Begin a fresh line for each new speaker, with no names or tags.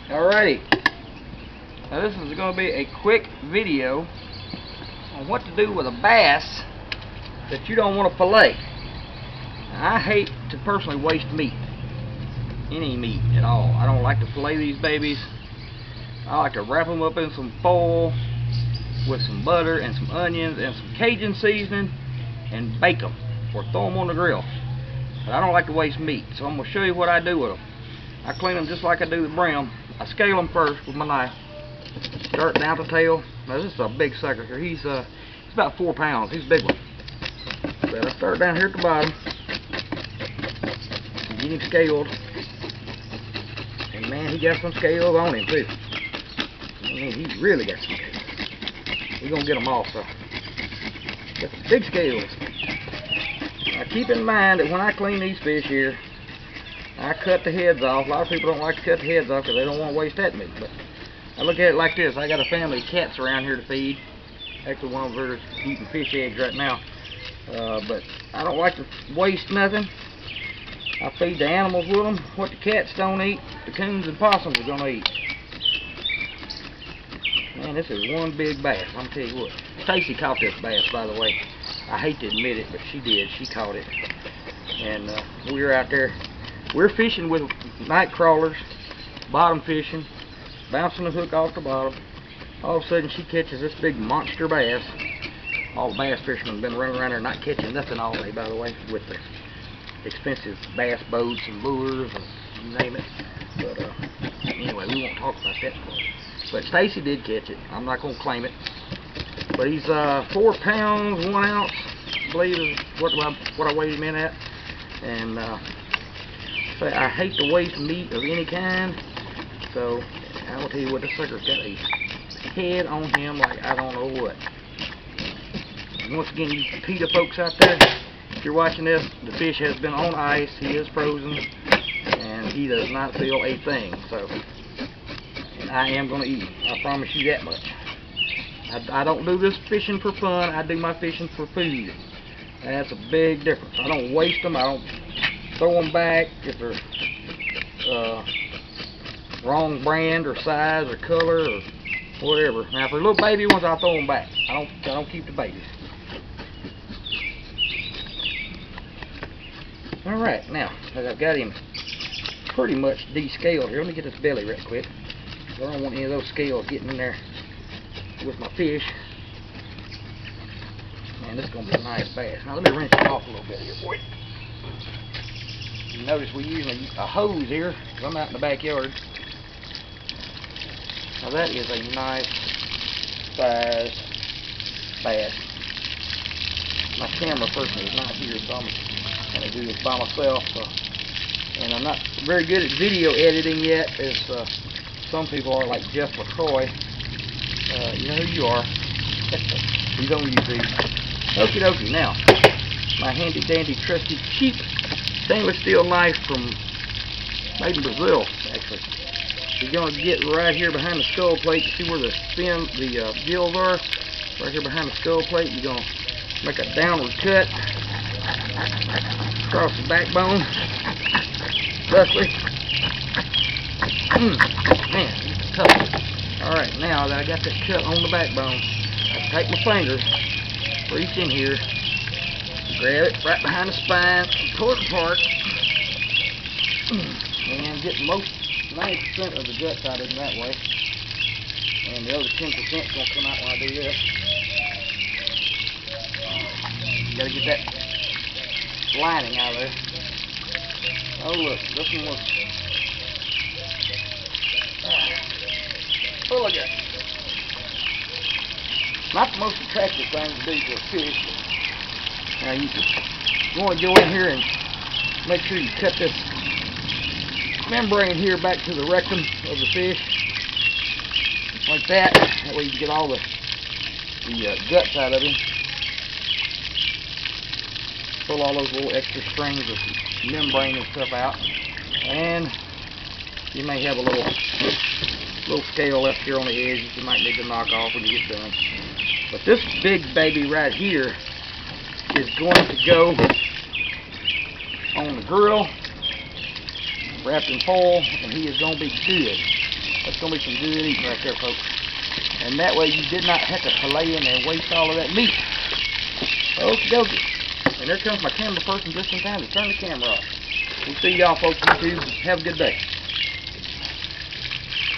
Alrighty, now this is going to be a quick video on what to do with a bass that you don't want to fillet. Now, I hate to personally waste meat, any meat at all. I don't like to fillet these babies. I like to wrap them up in some foil with some butter and some onions and some Cajun seasoning and bake them or throw them on the grill. But I don't like to waste meat, so I'm going to show you what I do with them. I clean them just like I do the brim. I scale them first with my knife. Start down the tail. Now this is a big sucker here. He's about 4 pounds. He's a big one. But I start down here at the bottom. Get him scaled. And man, he got some scales on him too. Man, he really got some scales. We're gonna get them off, so. Got some big scales. Now keep in mind that when I clean these fish here, I cut the heads off. A lot of people don't like to cut the heads off because they don't want to waste that meat. But I look at it like this. I got a family of cats around here to feed. Actually, one of them is eating fish eggs right now. But I don't like to waste nothing. I feed the animals with them. What the cats don't eat, the coons and possums are going to eat. Man, this is one big bass. I'm going to tell you what. Stacy caught this bass, by the way. I hate to admit it, but she did. She caught it. And we were out there. We're fishing with night crawlers, bottom fishing, bouncing the hook off the bottom. All of a sudden she catches this big monster bass. All the bass fishermen have been running around there not catching nothing all day, by the way, with the expensive bass boats and lures and you name it. But anyway, we won't talk about that part. But Stacy did catch it. I'm not going to claim it. But he's 4 pounds, 1 ounce, I believe is what I weighed him in at. And I hate to waste meat of any kind, so I will tell you what, this sucker's got a head on him like I don't know what. And once again, you PETA folks out there, if you're watching this, the fish has been on ice, he is frozen, and he does not feel a thing. So, and I am going to eat him. I promise you that much. I don't do this fishing for fun. I do my fishing for food. And that's a big difference. I don't waste them. I don't throw them back if they're wrong brand or size or color or whatever. Now, for little baby ones, I'll throw them back. I don't keep the babies. All right, now that I've got him pretty much descaled here, let me get this belly right quick. I don't want any of those scales getting in there with my fish. Man, this is gonna be a nice bass. Now let me rinse it off a little bit here, boy. You notice we use a hose here because I'm out in the backyard. Now that is a nice size bass. My camera person is not here, so I'm going to do this by myself. And I'm not very good at video editing yet, as some people are, like Jeff LaCroix. You know who you are. He's on YouTube. Okie dokie. Now, my handy dandy trusty cheap stainless steel knife from made in Brazil, actually. You're going to get right here behind the skull plate. You see where the gills are? Right here behind the skull plate. You're going to make a downward cut across the backbone. Roughly. Man, it's tough. Alright, now that I got that cut on the backbone, I take my finger, reach in here, grab it right behind the spine, pull it apart, and get most 90% of the guts out of it that way. And the other 10% is going to come out when I do this. You got to get that lining out of there. Oh look, this one was full of guts. Not the most attractive thing to do to a fish. Now you want to go in here and make sure you cut this membrane here back to the rectum of the fish, like that. That way you can get all the guts out of him. Pull all those little extra strings of membrane and stuff out, and you may have a little scale left here on the edge that you might need to knock off when you get done. But this big baby right here is going to go on the grill wrapped in foil, and he is going to be good. That's going to be some good eating right there, folks. And that way you did not have to fillet in and waste all of that meat. Okie dokie. And there comes my camera person just in time to turn the camera off. We'll see y'all folks on YouTube. Have a good day.